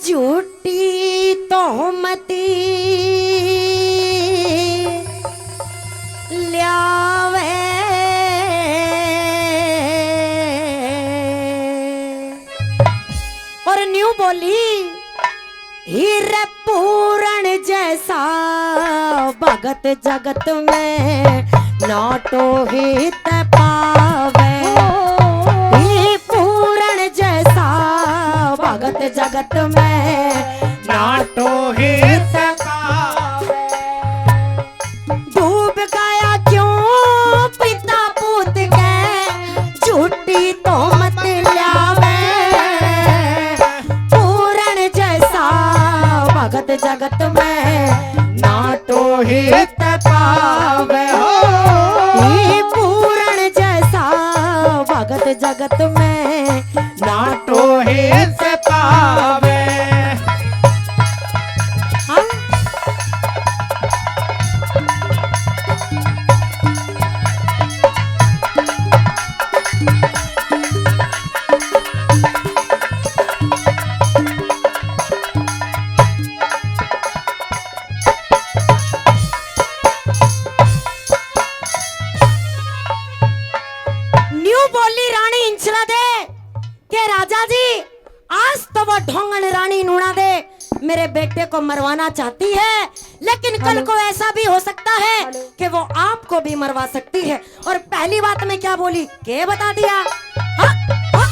झूठी तोहमती ल्यावे और न्यू बोली हीरे पूरण जैसा भगत जगत में नाटो हित पावे। पूरण जैसा भगत जगत में नाटो हित पावे। डूब गया क्यों पिता पूत के झूठी तोहमत ल्यावे। पूरण जैसा भगत जगत में नाटो हित पावे। पूरण जैसा भगत जगत में नाटो हित पावे। राजा जी आज तो वो ढोंगन रानी नूना दे मेरे बेटे को मरवाना चाहती है, लेकिन कल को ऐसा भी हो सकता है कि वो आपको भी मरवा सकती है। और पहली बात मैं क्या बोली के बता दिया। हा? हा?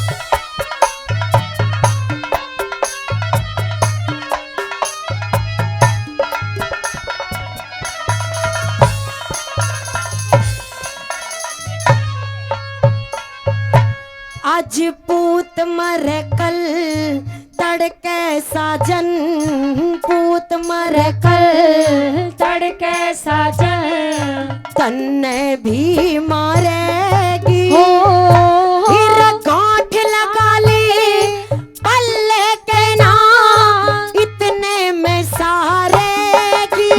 आज पूत मरे कल तड़के साजन। पूत मरे कल तड़के साजन तन्ने भी मारेगी। हीरा गांठ लगा ली पल्ले के ना इतने में सारेगी।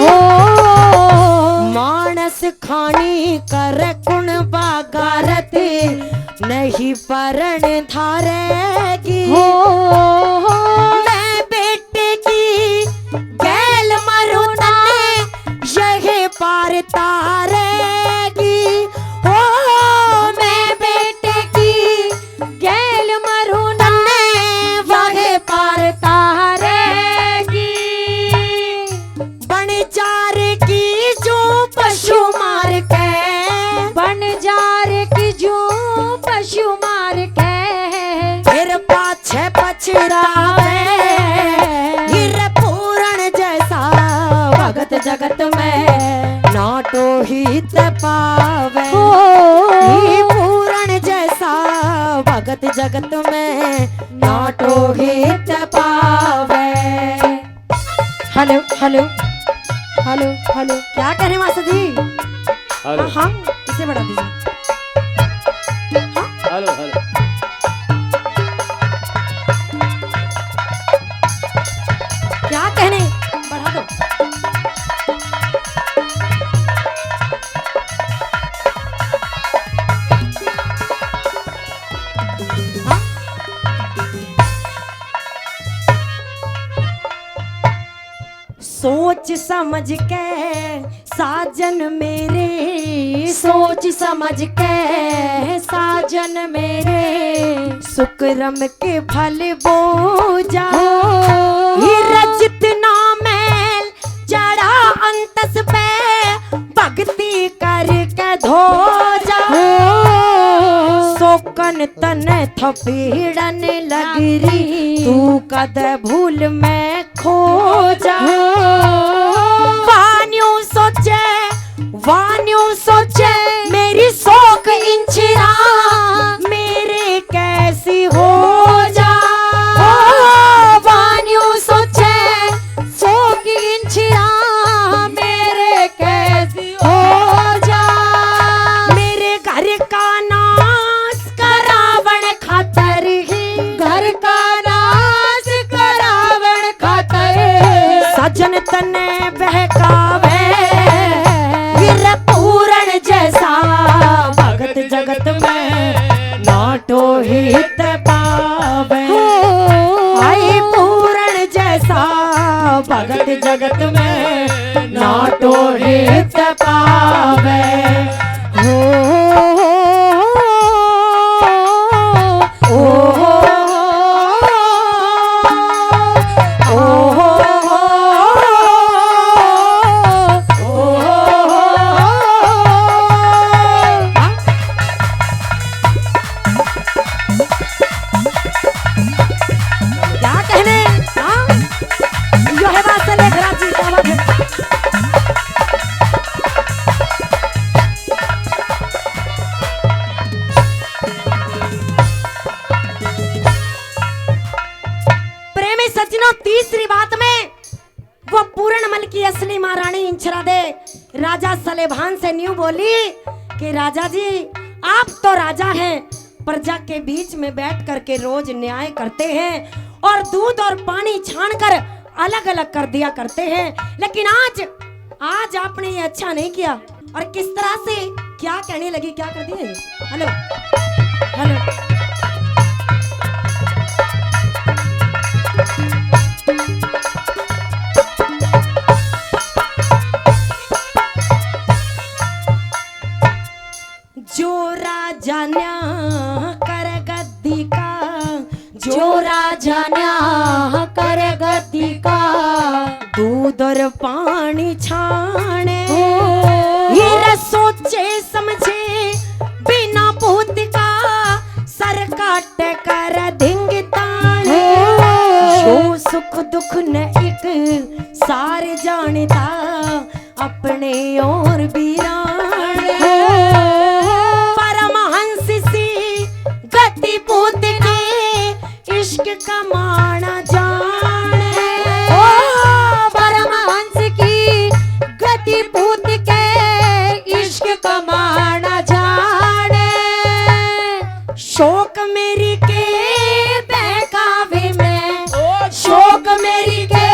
मानस खानी कर कुण बागारती नहीं परण धारेगी। मैं बेटे की गैल मरू तन्ने यही पार तारेगी। हो मैं बेटे की गैल मरू तन्ने वही पार तारेगी। बन जार की जो पशु मार के बन जार की जो पशु मार के फिर पाछे पछतावे। हीरे पूरण जैसा भगत जगत में नाटो हित पावे। पूरण जैसा भगत जगत में नाटो हित पावे। हेलो हेलो हेलो हेलो क्या कहने मास्टर जी। हाँ इसे बढ़ा दीजिए। हेलो हेलो क्या कहने बढ़ा दो। हाँ? सोच समझ के साजन मेरे। सोच समझ के साजन मेरे सुकरम के फल बोजा। हीरा जितना मैल चढ़ा अंतस पे भक्ति करके धो जा। सोकन तन थपीड़न लगरी तू कद भूल में खो जा। वान्यू सोचे मेरी सोख इंचिरा मेरे कैसी हो जा। वान्यू सोचे सोख इंचिरा मेरे कैसी हो जा। मेरे घर का नाश करावण खातर ही घर का नाश करावण खातर सजन तने बहकावे। पूरण जैसा भगत जगत में नाटो हित पावे। आई पूरण जैसा जगत में नाटो हित पावे। तीसरी बात में वो पूर्णमल की असली महारानी इंचरादे राजा सलेभान से न्यू बोली कि राजा जी आप तो राजा हैं, प्रजा के बीच में बैठ करके रोज न्याय करते हैं और दूध और पानी छानकर अलग अलग कर दिया करते हैं, लेकिन आज आपने ये अच्छा नहीं किया। और किस तरह से क्या कहने लगी, क्या कर दिए? हेलो हेलो जो राजा न्याय कर गद्दी का, जो राजा न्याय कर गद्दी का, दूध और पानी छाने ये सोचे समझे बिना भूत का, सर काट कर धिंगताने जो सुख दुख न एक सारे जानता अपने और वीराने। परमहंस सी गति पूत के इश्क का माना जाने, परमहंस की गति पूत के इश्क का माना जाने। शोक मेरी के बहकावे में, शोक मेरी के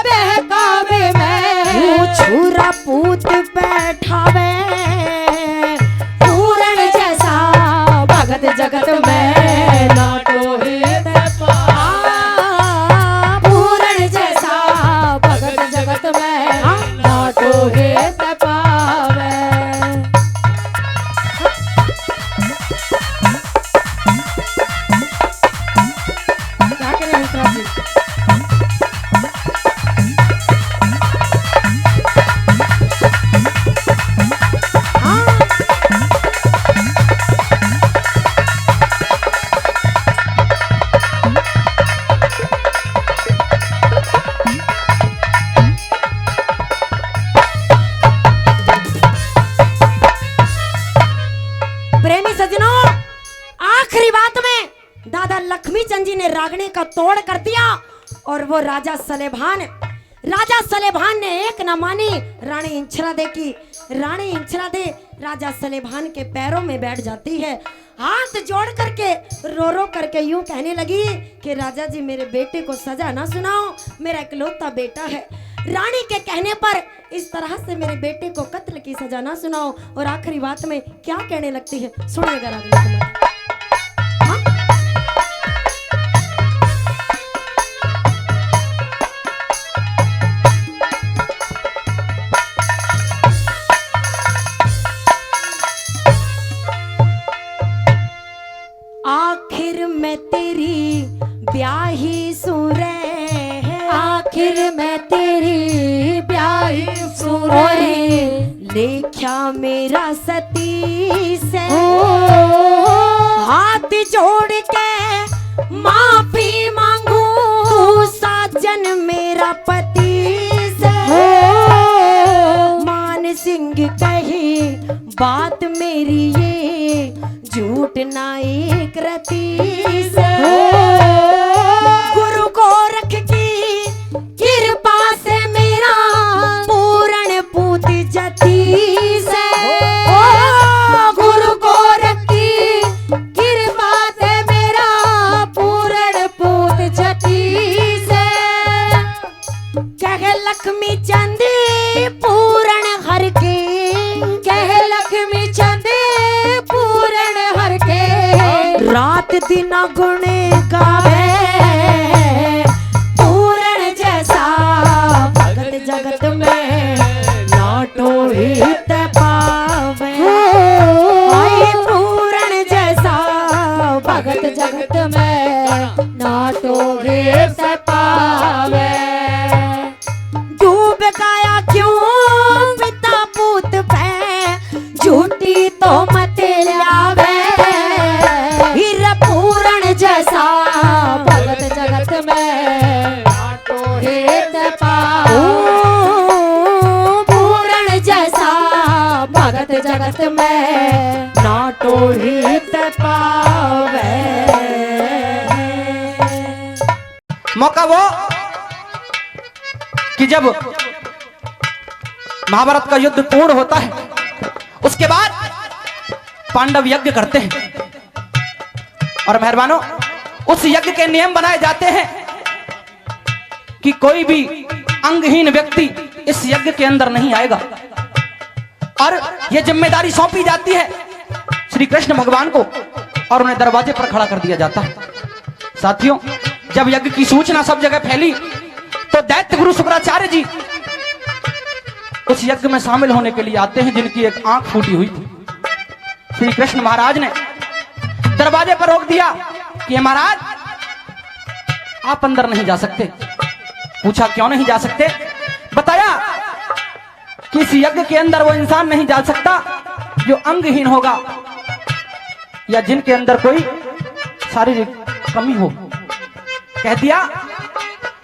बहकावे में, छुरा पूत बैठावे पूरण जैसा भगत जगत में नाटो हित पावे। पूरण जैसा भगत जगत में नाटो हित पावे। क्या करें हंसराज जी? प्रेमी सज्जनों, आखिरी बात में दादा लक्ष्मी चंद जी ने रागने का तोड़ कर दिया और वो राजा सलेभान ने एक न मानी रानी इंचरादे की। रानी इंचरादे राजा सलेभान के पैरों में बैठ जाती है, हाथ जोड़ करके रो रो करके यूं कहने लगी कि राजा जी मेरे बेटे को सजा ना सुनाओ, मेरा इकलौता बेटा है। रानी के कहने पर इस तरह से मेरे बेटे को कत्ल की सजा ना सुनाओ। और आखिरी बात में क्या कहने लगती है, सुनिएगा रागनी कुमार। आखिर में तेरी ब्याही सुरे है, आखिर में तेरी ब्याही सुरे, लेख्या मेरा सती से हाथ जोड़ के माफी मांगू, साजन मेरा पति से मान सिंह कही बात मेरी ये झूठ ना एक रती से। गुरु गोरख की कृपा से मेरा पूर्ण पूत जती से, गुरु गोरख की कृपा से मेरा पूर्ण पूत जती से। कह लक्ष्मी चंद पूर्ण हर के, कह लक्ष्मी चंद पूर्ण हर के, रात दिन गुण गावे पूर्ण जैसा अंत में नाटो हित पावे। मौका वो कि जब महाभारत का युद्ध पूर्ण होता है, उसके बाद पांडव यज्ञ करते हैं और मेहरबानों उस यज्ञ के नियम बनाए जाते हैं कि कोई भी अंगहीन व्यक्ति इस यज्ञ के अंदर नहीं आएगा और यह जिम्मेदारी सौंपी जाती है श्री कृष्ण भगवान को और उन्हें दरवाजे पर खड़ा कर दिया जाता है। साथियों, जब यज्ञ की सूचना सब जगह फैली तो दैत्य गुरु शुक्राचार्य जी उस यज्ञ में शामिल होने के लिए आते हैं जिनकी एक आंख फूटी हुई थी। श्री कृष्ण महाराज ने दरवाजे पर रोक दिया कि महाराज आप अंदर नहीं जा सकते। पूछा क्यों नहीं जा सकते? बताया कि इस यज्ञ के अंदर वो इंसान नहीं जा सकता जो अंगहीन होगा या जिनके अंदर कोई शारीरिक कमी हो। कह दिया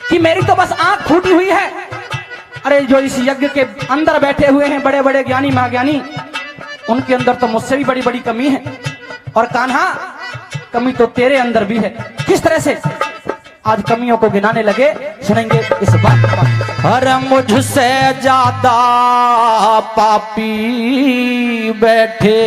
कि मेरी तो बस आंख फूटी हुई है। अरे जो इस यज्ञ के अंदर बैठे हुए हैं बड़े बड़े ज्ञानी महाज्ञानी, उनके अंदर तो मुझसे भी बड़ी बड़ी कमी है। और कान्हा, कमी तो तेरे अंदर भी है। किस तरह से? आज कमियों को गिनाने लगे, सुनेंगे इस बात को। अरे मुझसे ज्यादा पापी बैठे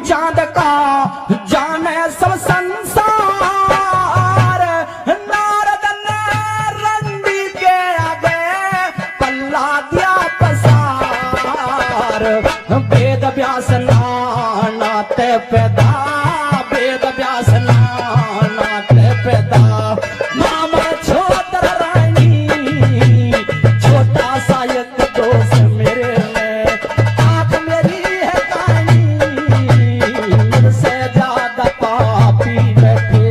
चांद का जाने सब संसार। नारद ने रंडी के आगे पल्ला दिया पसार। वेद व्यास नाते पैदा, वेद व्यास नाते पैदा। मामा छोटा रानी छोटा सा एक दोस्त मेरे में, आंख मेरी है कानी मुझसे ज्यादा पापी बैठे।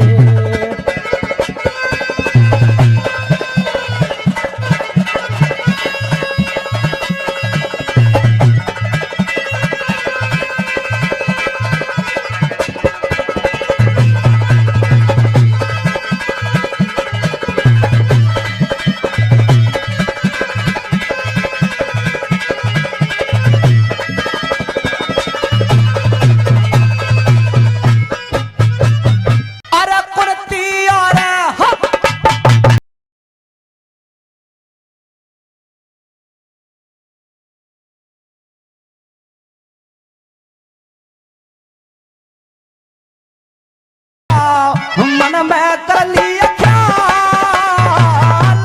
मन में कर लिया ख्याल,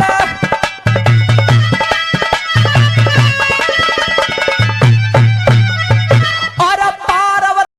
और पार्वती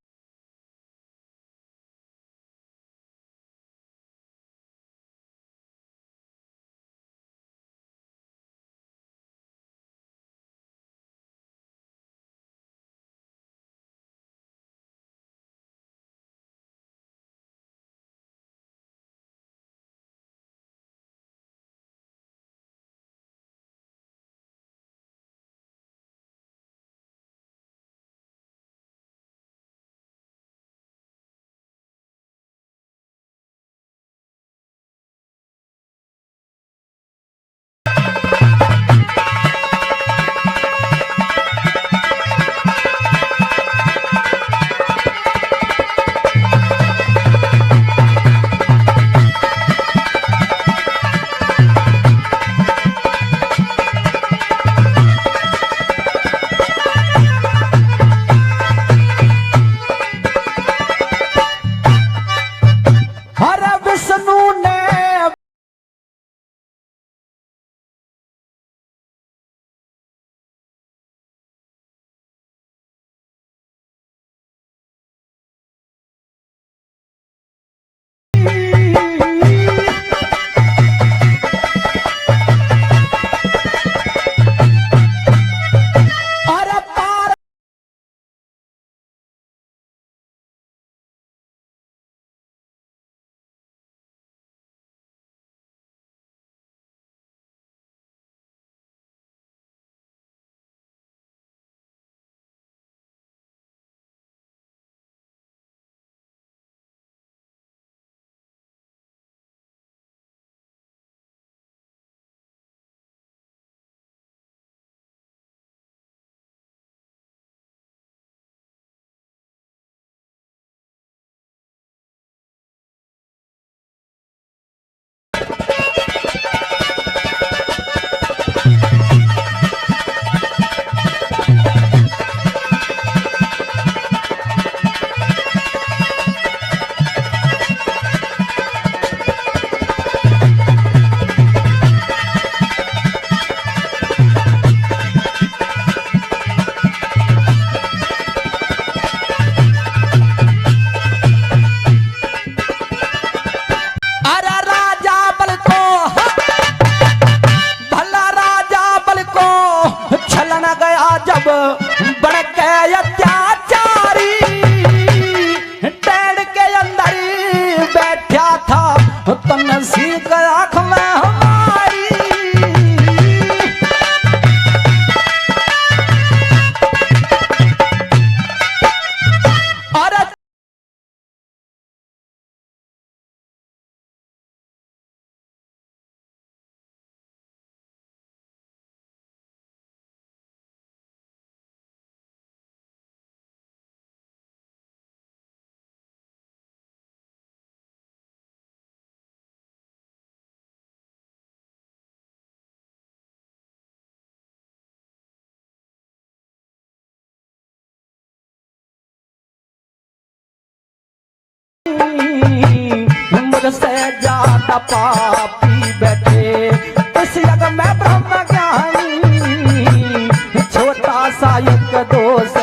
मुझसे ज्यादा पापी बैठे इस यज्ञ में ब्रह्म ज्ञानी, छोटा सा एक दोष